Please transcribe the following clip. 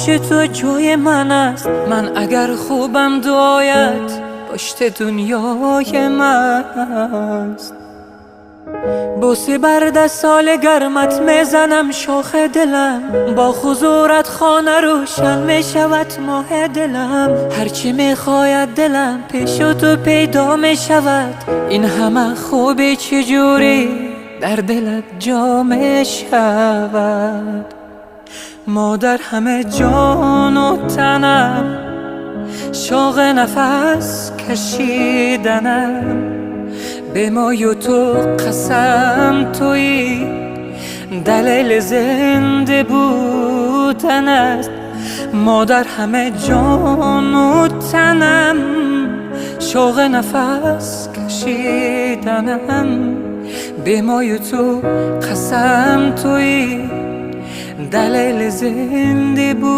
تو جای من است، من اگر خوبم دعایت پشت دنیای من است. بوسه بر دست سال گرمت میزنم شاخ دلم، با حضورت خانه روشن میشود ماه دلم. هرچی میخواید دلم پیش تو پیدا میشود، این همه خوبی چجوری در دلت جا میشود. ما در همه جان و تنم شوق نفس کشیدنم، به مای و تو قسم تویی دلیل زنده بودن است. ما در همه جان و تنم شوق نفس کشیدنم، به مای و تو قسم تویی دلیل زنده بود.